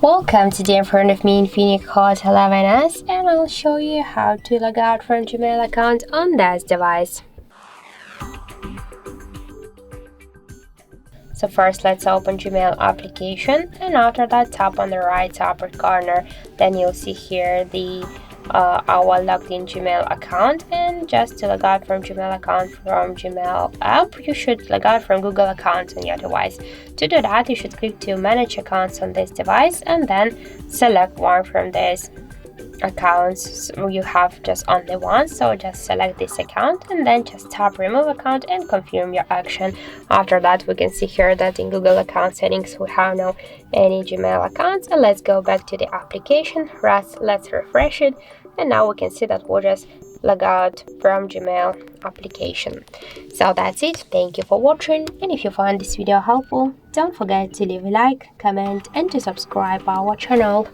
Welcome, today in front of me INIFINIX Hot 11s, and I'll show you how to log out from Gmail account on this device. So first let's open Gmail application, and after that tap on the right upper corner. Then you'll see here the our logged in Gmail account, and just to log out from Gmail account from Gmail app, you should log out from Google account on your device. To do that, you should click to manage accounts on this device and then select one from these accounts. So you have just only one, so just select this account and then just tap remove account and confirm your action. After that, we can see here that in Google account settings we have no any Gmail accounts. And let's go back to the application. Let's refresh it, and now we can see that we'll just log out from Gmail application. So that's it. Thank you for watching, and if you found this video helpful, don't forget to leave a like, comment and to subscribe our channel.